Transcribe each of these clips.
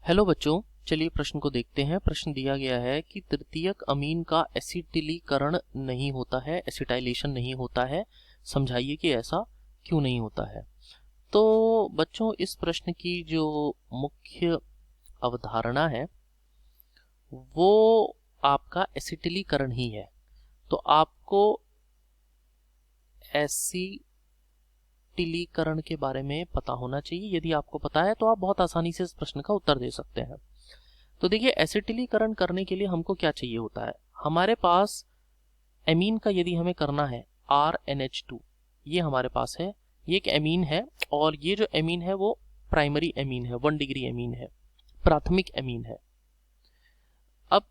Hello बच्चों, चलिए प्रश्न को देखते हैं। प्रश्न दिया गया है कि तृतीयक अमीन का एसिटिलीकरण नहीं होता है, एसिटाइलेशन नहीं होता है। समझाइए कि ऐसा क्यों नहीं होता है। तो बच्चों, इस प्रश्न की जो मुख्य अवधारणा है वो आपका एसिटिलीकरण ही है। तो आपको एसिटिलीकरण के बारे में पता होना चाहिए। यदि आपको पता है तो आप बहुत आसानी से इस प्रश्न का उत्तर दे सकते हैं। तो देखिए, एसिटिलीकरण करने के लिए हमको क्या चाहिए होता है। हमारे पास एमीन का यदि हमें करना है RNH2, ये हमारे पास है, ये एक एमीन है। और ये जो एमीन है वो प्राइमरी एमीन है, 1 डिग्री एमीन है, प्राथमिक एमीन है। अब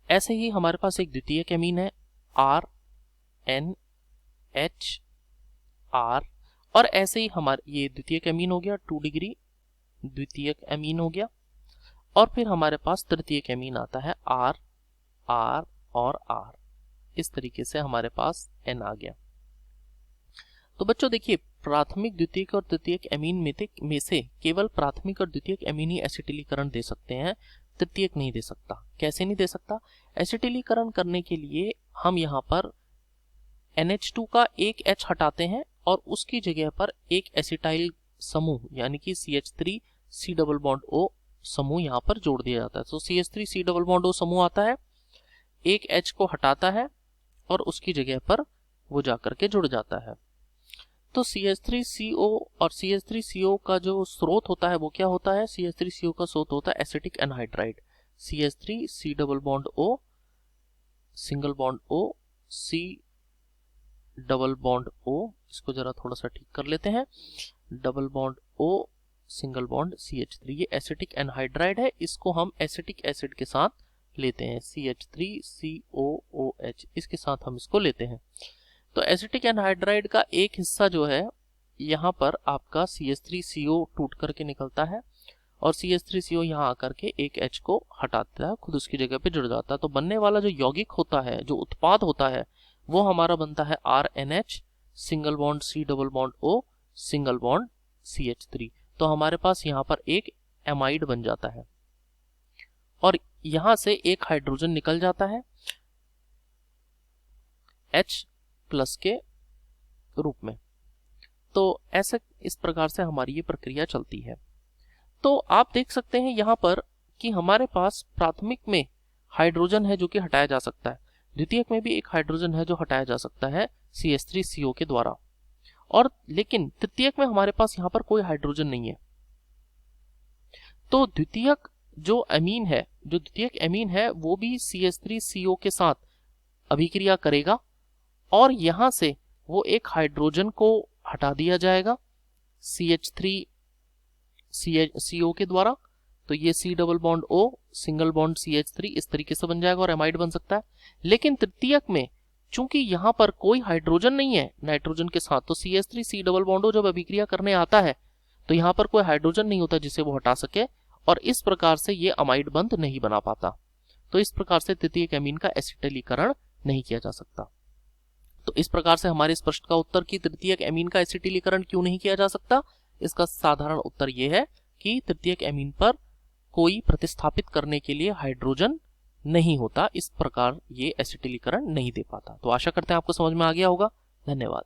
ऐसे ही हमारे पास एक द्वितीयक एमीन है RNHR, और ऐसे ही हमारे ये द्वितीयक एमीन हो गया, 2 डिग्री द्वितीयक एमीन हो गया। और फिर हमारे पास तृतीयक एमीन आता है R, R और R। इस तरीके से हमारे पास N आ गया। तो बच्चों देखिए, प्राथमिक, द्वितीयक और तृतीयक एमीन में से केवल प्राथमिक और द्वितीयक एमीन ही एसिटिलीकरण दे सकते हैं, तृतीयक नहीं दे सकता। कैसे नहीं दे सकता? एसिटिलीकरण करने के लिए हम यहाँ पर NH2 का एक H हटाते हैं और उसकी जगह पर एक एसिटाइल समूह यानी कि CH3C डबल बॉन्ड O समूह यहाँ पर जोड़ दिया जाता है। तो CH3C डबल बॉन्ड O समूह आता है, एक H को हटाता है और उसकी जगह पर वो जाकर के जुड़ जाता है। तो CH3CO और CH3CO का जो स्रोत होता है वो क्या होता है? CH3CO का स्रोत होता है acetic anhydride. CH3C double bond O single bond O, C double bond O, इसको जरा थोड़ा सा ठीक कर लेते हैं, double bond O single bond CH3। ये एसिटिक एनहाइड्राइड है, इसको हम एसिटिक एसिड के साथ लेते हैं, CH3COOH, इसके साथ हम इसको लेते हैं। तो एसिटिक एनहाइड्राइड का एक हिस्सा जो है यहाँ पर आपका CH3CO टूट करके निकलता है और CH3CO यहाँ आकर के एक H को हटाता है, खुद उसकी जगह पे जुड़ जाता है। तो बनने वाला जो यौगिक होता है, जो उत्पाद होता है, वो हमारा बनता है RNH single bond C double bond O single bond CH3। तो हमारे पास यहाँ पर एक एमाइड बन जाता है और यहां से एक हाइड्रोजन निकल जाता है H प्लस के रूप में। तो ऐसे इस प्रकार से हमारी ये प्रक्रिया चलती है। तो आप देख सकते हैं यहाँ पर कि हमारे पास प्राथमिक में हाइड्रोजन है जो कि हटाया जा सकता है, द्वितीयक में भी एक हाइड्रोजन है जो हटाया जा सकता है CH3CO के द्वारा, और लेकिन तृतीयक में हमारे पास यहाँ पर कोई हाइड्रोजन नहीं है। तो द्वितीयक जो अमीन है, जो द्वितीयक एमीन है, वो भी CH3CO के साथ अभिक्रिया करेगा और यहां से वो एक हाइड्रोजन को हटा दिया जाएगा CH3CO के द्वारा। तो ये C double bond O single bond CH3 इस तरीके से बन जाएगा और एमाइड बन सकता है। लेकिन तृतीयक में चूंकि यहाँ पर कोई हाइड्रोजन नहीं है नाइट्रोजन के साथ, तो CH3C डबल बॉन्ड O जब अभिक्रिया करने आता है तो यहाँ पर कोई हाइड्रोजन नहीं होता जिसे वो हटा सके, और इस प्रकार से ये अमाइड बंध नहीं बना पाता। तो इस प्रकार से तृतीयक एमीन का एसिटिलीकरण नहीं किया जा सकता। तो इस प्रकार से हमारे इस प्रश्न का उत्तर कि तृतीयक एमीन का एसिटिलीकरण क्यों नहीं किया जा सकता, इसका साधारण उत्तर यह है कि तृतीयक एमीन पर कोई प्रतिस्थापित करने के लिए हाइड्रोजन नहीं होता, इस प्रकार ये एसिटिलीकरण नहीं दे पाता। तो आशा करते हैं आपको समझ में आ गया होगा। धन्यवाद।